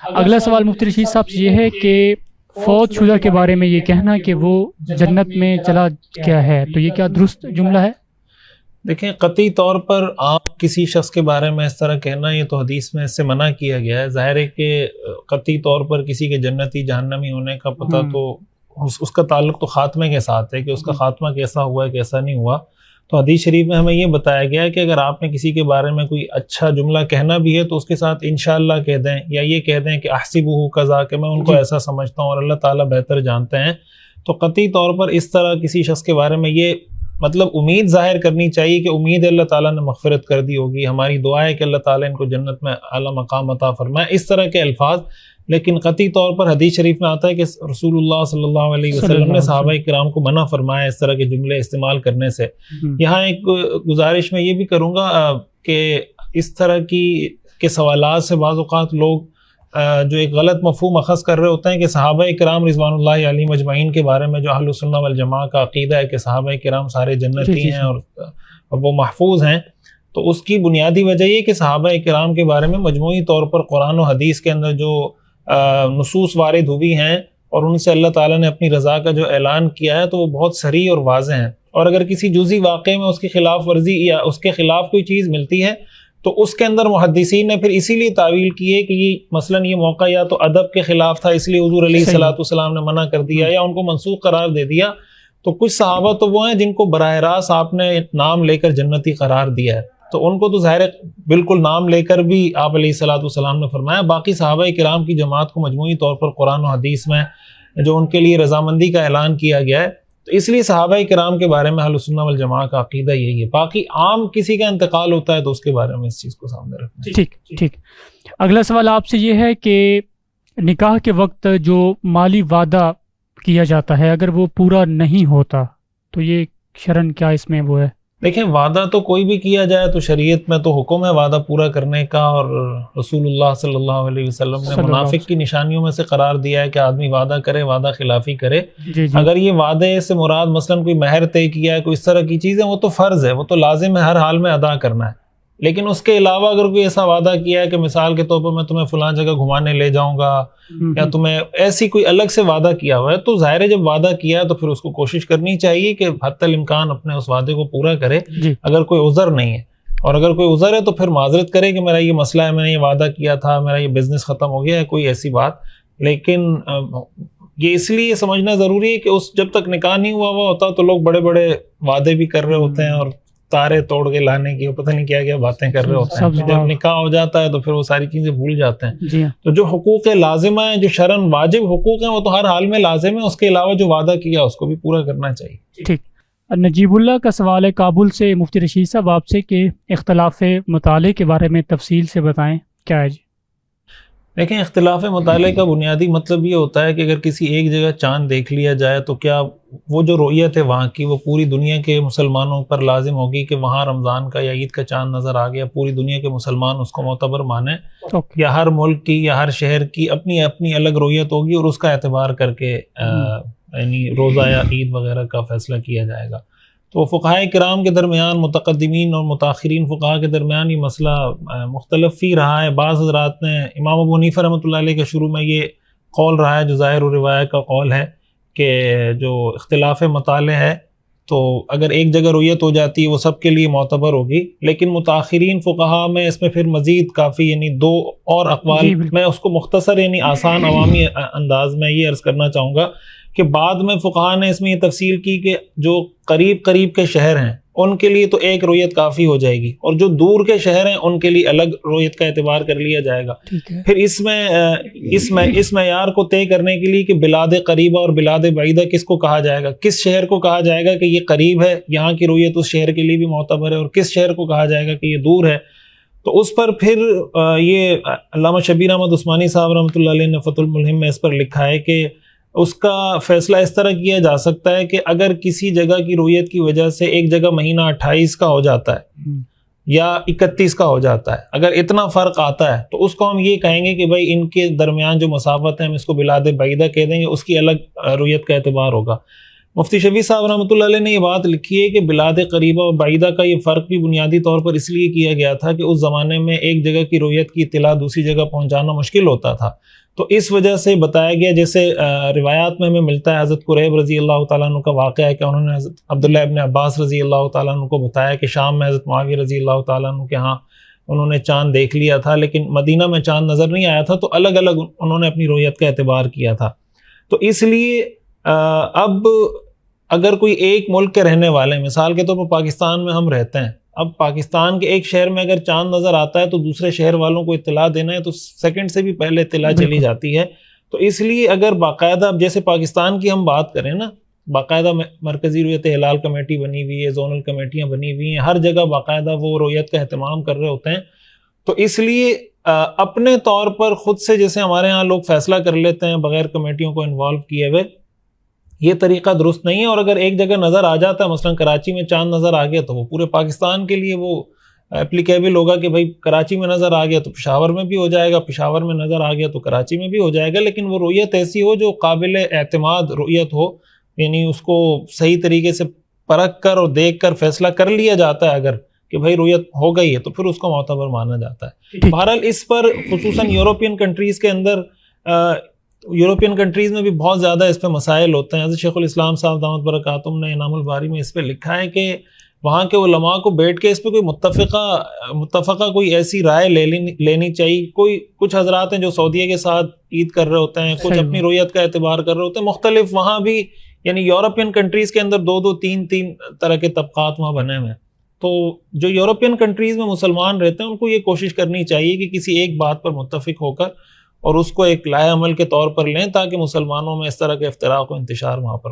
اگلا سوال مفتی رشید صاحب سے یہ ہے کہ فوت شدہ کے بارے میں یہ کہنا کہ وہ جنت میں چلا گیا ہے، تو یہ کیا درست جملہ ہے؟ دیکھیں، قطعی طور پر آپ کسی شخص کے بارے میں اس طرح کہنا، یہ تو حدیث میں اس سے منع کیا گیا ہے۔ ظاہر ہے کہ قطعی طور پر کسی کے جنتی جہنمی ہونے کا پتہ تو اس کا تعلق تو خاتمے کے ساتھ ہے کہ اس کا خاتمہ کیسا ہوا ہے کیسا نہیں ہوا۔ تو حدیث شریف میں ہمیں یہ بتایا گیا ہے کہ اگر آپ نے کسی کے بارے میں کوئی اچھا جملہ کہنا بھی ہے تو اس کے ساتھ انشاءاللہ کہہ دیں، یا یہ کہہ دیں کہ احسبہ قضا، کہ میں ان کو ایسا سمجھتا ہوں اور اللہ تعالیٰ بہتر جانتے ہیں۔ تو قطعی طور پر اس طرح کسی شخص کے بارے میں یہ مطلب امید ظاہر کرنی چاہیے کہ امید ہے اللہ تعالیٰ نے مغفرت کر دی ہوگی، ہماری دعا ہے کہ اللہ تعالیٰ ان کو جنت میں اعلیٰ مقام عطا فرمائے، اس طرح کے الفاظ۔ لیکن قطعی طور پر حدیث شریف میں آتا ہے کہ رسول اللہ صلی اللہ علیہ وسلم نے صحابہ کرام کو منع فرمایا اس طرح کے جملے استعمال کرنے سے۔ یہاں ایک گزارش میں یہ بھی کروں گا کہ اس طرح کے سوالات سے بعض اوقات لوگ جو ایک غلط مفہوم اخذ کر رہے ہوتے ہیں کہ صحابہ کرام رضوان اللہ علیہم اجمعین کے بارے میں جو اہل سنہ والجماعہ کا عقیدہ ہے کہ صحابہ کرام سارے جنتی ہیں اور وہ محفوظ ہیں، تو اس کی بنیادی وجہ یہ کہ صحابہ کرام کے بارے میں مجموعی طور پر قرآن و حدیث کے اندر جو نصوص وارد ہوئی ہیں اور ان سے اللہ تعالیٰ نے اپنی رضا کا جو اعلان کیا ہے تو وہ بہت صریح اور واضح ہیں، اور اگر کسی جزئی واقعے میں اس کی خلاف ورزی یا اس کے خلاف کوئی چیز ملتی ہے تو اس کے اندر محدثین نے پھر اسی لیے تعویل کی ہے کہ یہ مثلا یہ موقع یا تو ادب کے خلاف تھا اس لیے حضور علیہ الصلوۃ والسلام نے منع کر دیا یا ان کو منسوخ قرار دے دیا۔ تو کچھ صحابہ تو وہ ہیں جن کو براہ راست آپ نے نام لے کر جنتی قرار دیا ہے، تو ان کو تو ظاہر بالکل نام لے کر بھی آپ علیہ الصلوۃ والسلام نے فرمایا۔ باقی صحابہ کرام کی جماعت کو مجموعی طور پر قرآن و حدیث میں جو ان کے لیے رضامندی کا اعلان کیا گیا ہے، تو اس لیے صحابہ کرام کے بارے میں اہل سنہ والجماعہ کا عقیدہ یہی ہے۔ باقی عام کسی کا انتقال ہوتا ہے تو اس کے بارے میں اس چیز کو سامنے رکھنا۔ ٹھیک۔ اگلا سوال آپ سے یہ ہے کہ نکاح کے وقت جو مالی وعدہ کیا جاتا ہے اگر وہ پورا نہیں ہوتا تو یہ شرعاً کیا اس میں وہ ہے؟ دیکھیں، وعدہ تو کوئی بھی کیا جائے تو شریعت میں تو حکم ہے وعدہ پورا کرنے کا، اور رسول اللہ صلی اللہ علیہ وسلم نے منافق کی نشانیوں میں سے قرار دیا ہے کہ آدمی وعدہ کرے، وعدہ خلافی کرے۔ اگر یہ وعدے سے مراد مثلا کوئی مہر طے کیا ہے، کوئی اس طرح کی چیزیں، وہ تو فرض ہے، وہ تو لازم ہے ہر حال میں ادا کرنا ہے۔ لیکن اس کے علاوہ اگر کوئی ایسا وعدہ کیا ہے کہ مثال کے طور پر میں تمہیں فلاں جگہ گھمانے لے جاؤں گا، یا تمہیں ایسی کوئی الگ سے وعدہ کیا ہوا ہے، تو ظاہر ہے جب وعدہ کیا ہے تو پھر اس کو کوشش کرنی چاہیے کہ حتی الامکان اپنے اس وعدے کو پورا کرے۔ اگر کوئی عذر نہیں ہے، اور اگر کوئی عذر ہے تو پھر معذرت کرے کہ میرا یہ مسئلہ ہے، میں نے یہ وعدہ کیا تھا، میرا یہ بزنس ختم ہو گیا ہے، کوئی ایسی بات۔ لیکن یہ اس لیے سمجھنا ضروری ہے کہ اس جب تک نکاح نہیں ہوا ہوتا تو لوگ بڑے بڑے وعدے بھی کر رہے ہوتے ہیں اور تارے توڑ کے لانے کی پتہ نہیں کیا کیا باتیں کر رہے ہوتے ہیں۔ جب نکاح ہو جاتا ہے تو پھر وہ ساری چیزیں بھول جاتے ہیں۔ تو جو حقوق لازمہ ہیں، جو شرعاً واجب حقوق ہیں، وہ تو ہر حال میں لازم ہے، اس کے علاوہ جو وعدہ کیا اس کو بھی پورا کرنا چاہیے۔ ٹھیک۔ نجیب اللہ کا سوال ہے کابل سے مفتی رشید صاحب آپ سے کہ اختلاف مطالعے کے بارے میں تفصیل سے بتائیں، کیا ہے جی؟ دیکھیں، اختلاف مطالعے کا بنیادی مطلب یہ ہوتا ہے کہ اگر کسی ایک جگہ چاند دیکھ لیا جائے تو کیا وہ جو رؤیت ہے وہاں کی وہ پوری دنیا کے مسلمانوں پر لازم ہوگی کہ وہاں رمضان کا یا عید کا چاند نظر آ گیا، پوری دنیا کے مسلمان اس کو معتبر مانیں، یا ہر ملک کی یا ہر شہر کی اپنی اپنی الگ رؤیت ہوگی اور اس کا اعتبار کر کے یعنی روزہ یا عید وغیرہ کا فیصلہ کیا جائے گا؟ تو فقہائے کرام کے درمیان، متقدمین اور متاخرین فقہاء کے درمیان یہ مسئلہ مختلف ہی رہا ہے۔ بعض حضرات نے، امام ابو حنیفہ رحمۃ اللہ علیہ کے شروع میں یہ قول رہا ہے جو ظاہر و روایت کا قول ہے کہ جو اختلاف مطالعہ ہے تو اگر ایک جگہ رؤیت ہو جاتی ہے وہ سب کے لیے معتبر ہوگی، لیکن متاخرین فقہاء میں اس میں پھر مزید کافی یعنی دو اور اقوال، میں اس کو مختصر یعنی آسان عوامی انداز میں یہ عرض کرنا چاہوں گا کہ بعد میں فقہاء نے اس میں یہ تفصیل کی کہ جو قریب قریب کے شہر ہیں ان کے لیے تو ایک رؤیت کافی ہو جائے گی، اور جو دور کے شہر ہیں ان کے لیے الگ رؤیت کا اعتبار کر لیا جائے گا۔ پھر اس معیار کو طے کرنے کے لیے کہ بلاد قریبہ اور بلاد بعیدہ کس کو کہا جائے گا، کس شہر کو کہا جائے گا کہ یہ قریب ہے، یہاں کی رؤیت اس شہر کے لیے بھی معتبر ہے، اور کس شہر کو کہا جائے گا کہ یہ دور ہے، تو اس پر پھر یہ علامہ شبیر احمد عثمانی صاحب رحمۃ اللہ علیہ نے فتح الملہم میں اس پر لکھا ہے کہ اس کا فیصلہ اس طرح کیا جا سکتا ہے کہ اگر کسی جگہ کی رؤیت کی وجہ سے ایک جگہ مہینہ 28 کا ہو جاتا ہے یا 31 کا ہو جاتا ہے، اگر اتنا فرق آتا ہے تو اس کو ہم یہ کہیں گے کہ بھائی ان کے درمیان جو مسافت ہے ہم اس کو بلاد بعیدہ کہہ دیں گے، اس کی الگ رؤیت کا اعتبار ہوگا۔ مفتی شفیع صاحب رحمۃ اللہ علیہ نے یہ بات لکھی ہے کہ بلاد قریبہ و بعیدہ کا یہ فرق بھی بنیادی طور پر اس لیے کیا گیا تھا کہ اس زمانے میں ایک جگہ کی رویت کی اطلاع دوسری جگہ پہنچانا مشکل ہوتا تھا، تو اس وجہ سے بتایا گیا، جیسے روایات میں ہمیں ملتا ہے حضرت قریب رضی اللہ تعالیٰ عنہ کا واقعہ ہے کہ انہوں نے حضرت عبداللہ ابن عباس رضی اللہ تعالیٰ عنہ کو بتایا کہ شام میں حضرت معاویہ رضی اللہ تعالیٰ عنہ کے ہاں انہوں نے چاند دیکھ لیا تھا، لیکن مدینہ میں چاند نظر نہیں آیا تھا، تو الگ الگ انہوں نے اپنی رویت کا اعتبار کیا تھا۔ تو اس لیے اب اگر کوئی ایک ملک کے رہنے والے، مثال کے طور پر پاکستان میں ہم رہتے ہیں، اب پاکستان کے ایک شہر میں اگر چاند نظر آتا ہے تو دوسرے شہر والوں کو اطلاع دینا ہے تو سیکنڈ سے بھی پہلے اطلاع چلی جاتی ہے۔ تو اس لیے اگر باقاعدہ، جیسے پاکستان کی ہم بات کریں نا، باقاعدہ مرکزی رویت ہلال کمیٹی بنی ہوئی ہے، زونل کمیٹیاں بنی ہوئی ہیں، ہر جگہ باقاعدہ وہ رویت کا اہتمام کر رہے ہوتے ہیں، تو اس لیے اپنے طور پر خود سے جیسے ہمارے ہاں لوگ فیصلہ کر لیتے ہیں بغیر کمیٹیوں کو انوالو کیے ہوئے، یہ طریقہ درست نہیں ہے۔ اور اگر ایک جگہ نظر آ جاتا ہے، مثلا کراچی میں چاند نظر آ گیا، تو وہ پورے پاکستان کے لیے وہ اپلیکیبل ہوگا کہ بھائی کراچی میں نظر آ گیا تو پشاور میں بھی ہو جائے گا، پشاور میں نظر آ گیا تو کراچی میں بھی ہو جائے گا، لیکن وہ رویت ایسی ہو جو قابل اعتماد رویت ہو، یعنی اس کو صحیح طریقے سے پرکھ کر اور دیکھ کر فیصلہ کر لیا جاتا ہے اگر کہ بھائی رویت ہو گئی ہے تو پھر اس کو معتبر مانا جاتا ہے۔ بہرحال اس پر خصوصاً یورپین کنٹریز کے اندر، یورپین کنٹریز میں بھی بہت زیادہ اس پہ مسائل ہوتے ہیں۔ حضرت شیخ الاسلام صاحب دامت برکاتہم نے انعام الباری میں اس پہ لکھا ہے کہ وہاں کے علماء کو بیٹھ کے اس پہ کوئی متفقہ کوئی ایسی رائے لینی چاہیے۔ کچھ حضرات ہیں جو سعودیہ کے ساتھ عید کر رہے ہوتے ہیں، کچھ اپنی رویت کا اعتبار کر رہے ہوتے ہیں، مختلف وہاں بھی، یعنی یورپین کنٹریز کے اندر دو تین طرح کے طبقات وہاں بنے ہوئے ہیں۔ تو جو یورپین کنٹریز میں مسلمان رہتے ہیں ان کو یہ کوشش کرنی چاہیے کہ کسی ایک بات پر متفق ہو کر اور اس کو ایک لائحہ عمل کے طور پر لیں، تاکہ مسلمانوں میں اس طرح کے افتراق و انتشار وہاں پر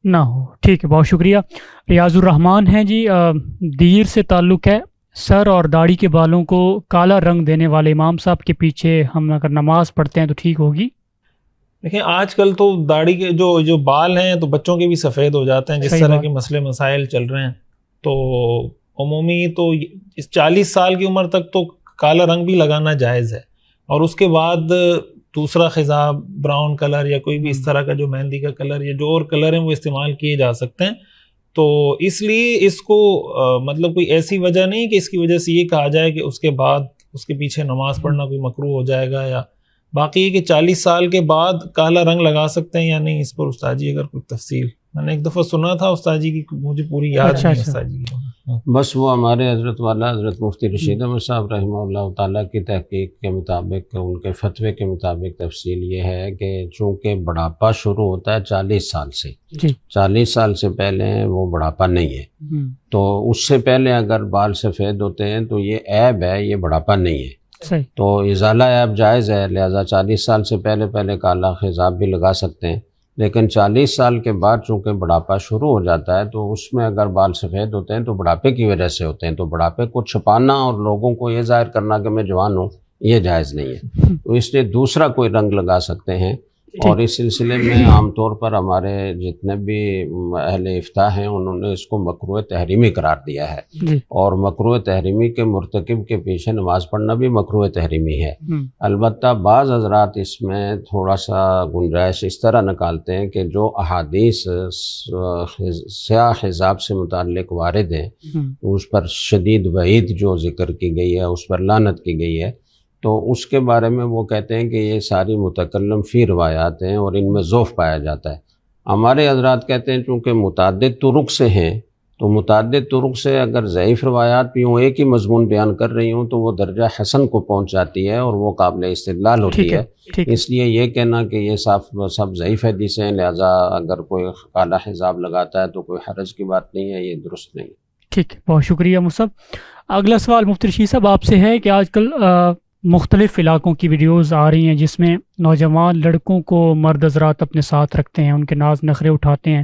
نہ ہو۔ ٹھیک ہے، بہت شکریہ۔ ریاض الرحمان ہیں جی، دیر سے تعلق ہے، سر اور داڑھی کے بالوں کو کالا رنگ دینے والے امام صاحب کے پیچھے ہم اگر نماز پڑھتے ہیں تو ٹھیک ہوگی؟ دیکھیں آج کل تو داڑھی کے جو بال ہیں تو بچوں کے بھی سفید ہو جاتے ہیں، جس طرح کے مسئلے مسائل چل رہے ہیں، تو عمومی تو اس 40 سال کی عمر تک تو کالا رنگ بھی لگانا جائز ہے، اور اس کے بعد دوسرا خضاب، براؤن کلر یا کوئی بھی اس طرح کا جو مہندی کا کلر یا جو اور کلر ہیں وہ استعمال کیے جا سکتے ہیں۔ تو اس لیے اس کو مطلب کوئی ایسی وجہ نہیں کہ اس کی وجہ سے یہ کہا جائے کہ اس کے بعد اس کے پیچھے نماز پڑھنا کوئی مکروہ ہو جائے گا، یا باقی یہ کہ 40 سال کے بعد کالا رنگ لگا سکتے ہیں یا نہیں، اس پر استاد جی اگر کوئی تفصیل، میں نے ایک دفعہ سنا تھا استاد جی کی، مجھے پوری یاد نہیں استاد جی کی۔ بس وہ ہمارے حضرت والا حضرت مفتی رشید احمد صاحب رحمہ اللہ تعالیٰ کی تحقیق کے مطابق، ان کے فتوے کے مطابق تفصیل یہ ہے کہ چونکہ بڑھاپا شروع ہوتا ہے 40 سال سے، 40 سال سے پہلے وہ بڑھاپا نہیں ہے، تو اس سے پہلے اگر بال سفید ہوتے ہیں تو یہ عیب ہے، یہ بڑھاپا نہیں ہے، تو ازالہ عیب جائز ہے، لہذا 40 سال سے پہلے کالا خضاب بھی لگا سکتے ہیں، لیکن 40 سال کے بعد چونکہ بڑھاپا شروع ہو جاتا ہے تو اس میں اگر بال سفید ہوتے ہیں تو بڑھاپے کی وجہ سے ہوتے ہیں، تو بڑھاپے کو چھپانا اور لوگوں کو یہ ظاہر کرنا کہ میں جوان ہوں یہ جائز نہیں ہے، تو اس لیے دوسرا کوئی رنگ لگا سکتے ہیں۔ اور اس سلسلے میں عام طور پر ہمارے جتنے بھی اہل افتاء ہیں انہوں نے اس کو مکروہ تحریمی قرار دیا ہے، اور مکروہ تحریمی کے مرتکب کے پیچھے نماز پڑھنا بھی مکروہ تحریمی ہے۔ البتہ بعض حضرات اس میں تھوڑا سا گنجائش اس طرح نکالتے ہیں کہ جو احادیث سیاہ حجاب سے متعلق وارد ہیں اس پر شدید وعید جو ذکر کی گئی ہے، اس پر لعنت کی گئی ہے، تو اس کے بارے میں وہ کہتے ہیں کہ یہ ساری متکلم فی روایات ہیں اور ان میں ضعف پایا جاتا ہے۔ ہمارے حضرات کہتے ہیں چونکہ متعدد طرق سے ہیں، تو متعدد طرق سے اگر ضعیف روایات بھی ہوں، ایک ہی مضمون بیان کر رہی ہوں، تو وہ درجہ حسن کو پہنچ جاتی ہے اور وہ قابل استدلال ہوتی ہے۔ اس لیے یہ کہنا کہ یہ سب ضعیف حدیثیں ہیں، لہذا اگر کوئی کالا حجاب لگاتا ہے تو کوئی حرج کی بات نہیں ہے، یہ درست نہیں۔ ٹھیک ہے، بہت شکریہ مصعب۔ اگلا سوال مفتی رشید صاحب آپ سے ہے کہ آج کل مختلف علاقوں کی ویڈیوز آ رہی ہیں جس میں نوجوان لڑکوں کو مرد حضرات اپنے ساتھ رکھتے ہیں، ان کے ناز نخرے اٹھاتے ہیں،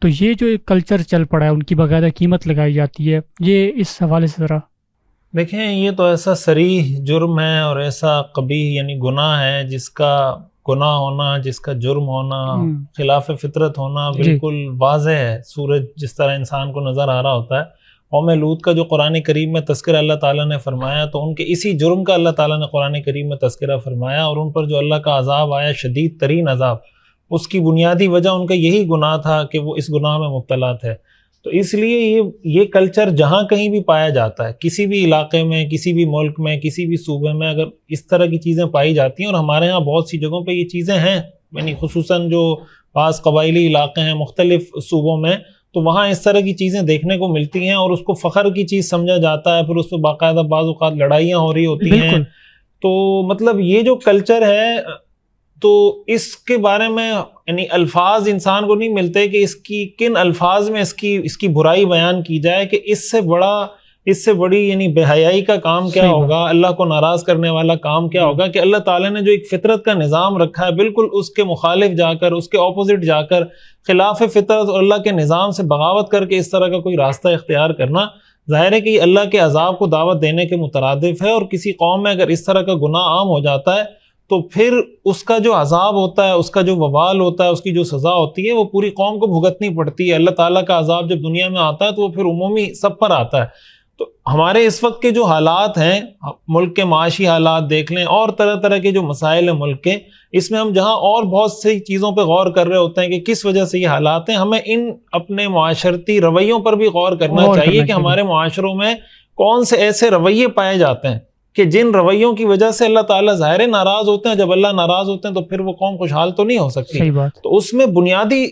تو یہ جو ایک کلچر چل پڑا ہے، ان کی باقاعدہ قیمت لگائی جاتی ہے، یہ اس حوالے سے ذرا دیکھیں۔ یہ تو ایسا صریح جرم ہے اور ایسا قبیح یعنی گناہ ہے جس کا گناہ ہونا، جس کا جرم ہونا، خلاف فطرت ہونا بالکل واضح ہے۔ سورج جس طرح انسان کو نظر آ رہا ہوتا ہے، قوم لوط کا جو قرآن کریم میں تذکرہ اللہ تعالیٰ نے فرمایا، تو ان کے اسی جرم کا اللہ تعالیٰ نے قرآن کریم میں تذکرہ فرمایا، اور ان پر جو اللہ کا عذاب آیا، شدید ترین عذاب، اس کی بنیادی وجہ ان کا یہی گناہ تھا کہ وہ اس گناہ میں مبتلا تھے. تو اس لیے یہ کلچر جہاں کہیں بھی پایا جاتا ہے، کسی بھی علاقے میں، کسی بھی ملک میں، کسی بھی صوبے میں، اگر اس طرح کی چیزیں پائی جاتی ہیں، اور ہمارے ہاں بہت سی جگہوں پہ یہ چیزیں ہیں، یعنی خصوصاً جو بعض قبائلی علاقے ہیں مختلف صوبوں میں، تو وہاں اس طرح کی چیزیں دیکھنے کو ملتی ہیں، اور اس کو فخر کی چیز سمجھا جاتا ہے، پھر اس پہ باقاعدہ بعض اوقات لڑائیاں ہو رہی ہوتی ہیں. تو مطلب یہ جو کلچر ہے، تو اس کے بارے میں یعنی الفاظ انسان کو نہیں ملتے کہ اس کی کن الفاظ میں اس کی برائی بیان کی جائے، کہ اس سے بڑی یعنی بے حیائی کا کام کیا ہوگا، اللہ کو ناراض کرنے والا کام کیا ہوگا، کہ اللہ تعالیٰ نے جو ایک فطرت کا نظام رکھا ہے، بالکل اس کے مخالف جا کر، اس کے اپوزٹ جا کر، خلاف فطرت اور اللہ کے نظام سے بغاوت کر کے اس طرح کا کوئی راستہ اختیار کرنا، ظاہر ہے کہ یہ اللہ کے عذاب کو دعوت دینے کے مترادف ہے. اور کسی قوم میں اگر اس طرح کا گناہ عام ہو جاتا ہے تو پھر اس کا جو عذاب ہوتا ہے، اس کا جو وبال ہوتا ہے، اس کی جو سزا ہوتی ہے، وہ پوری قوم کو بھگتنی پڑتی ہے. اللہ تعالیٰ کا عذاب جب دنیا میں آتا ہے تو وہ پھر عمومی سب پر آتا ہے. تو ہمارے اس وقت کے جو حالات ہیں، ملک کے معاشی حالات دیکھ لیں، اور طرح طرح کے جو مسائل ہیں ملک کے، اس میں ہم جہاں اور بہت سی چیزوں پہ غور کر رہے ہوتے ہیں کہ کس وجہ سے یہ حالات ہیں، ہمیں ان اپنے معاشرتی رویوں پر بھی غور کرنا چاہیے کہ ہمارے معاشروں میں کون سے ایسے رویے پائے جاتے ہیں کہ جن رویوں کی وجہ سے اللہ تعالیٰ ظاہر ناراض ہوتے ہیں. جب اللہ ناراض ہوتے ہیں تو پھر وہ قوم خوشحال تو نہیں ہو سکتی. تو اس میں بنیادی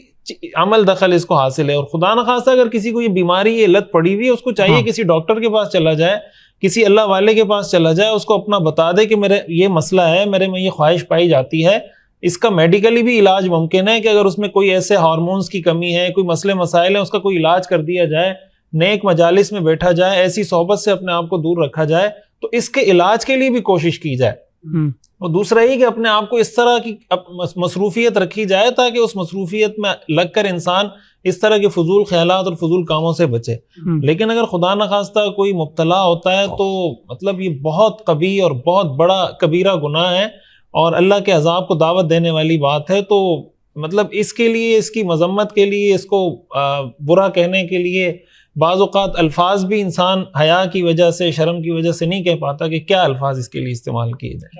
عمل دخل اس کو حاصل ہے. اور خدا نخواستہ اگر کسی کو یہ بیماری، یہ لت پڑی ہوئی ہے، اس کو چاہیے کسی ڈاکٹر کے پاس چلا جائے، کسی اللہ والے کے پاس چلا جائے، اس کو اپنا بتا دے کہ میرے یہ مسئلہ ہے، میرے میں یہ خواہش پائی جاتی ہے. اس کا میڈیکلی بھی علاج ممکن ہے کہ اگر اس میں کوئی ایسے ہارمونز کی کمی ہے، کوئی مسئلے مسائل ہیں، اس کا کوئی علاج کر دیا جائے، نیک مجالس میں بیٹھا جائے، ایسی صحبت سے اپنے آپ کو دور رکھا جائے، تو اس کے علاج کے لیے بھی کوشش کی جائے. اور دوسرا یہ کہ اپنے آپ کو اس طرح کی مصروفیت رکھی جائے تاکہ اس مصروفیت میں لگ کر انسان اس طرح کے فضول خیالات اور فضول کاموں سے بچے. لیکن اگر خدا نخواستہ کوئی مبتلا ہوتا ہے تو مطلب یہ بہت قبیح اور بہت بڑا کبیرہ گناہ ہے، اور اللہ کے عذاب کو دعوت دینے والی بات ہے. تو مطلب اس کے لیے، اس کی مذمت کے لیے، اس کو برا کہنے کے لیے بعض اوقات الفاظ بھی انسان حیا کی وجہ سے، شرم کی وجہ سے نہیں کہہ پاتا کہ کیا الفاظ اس کے لیے استعمال کیے جائیں.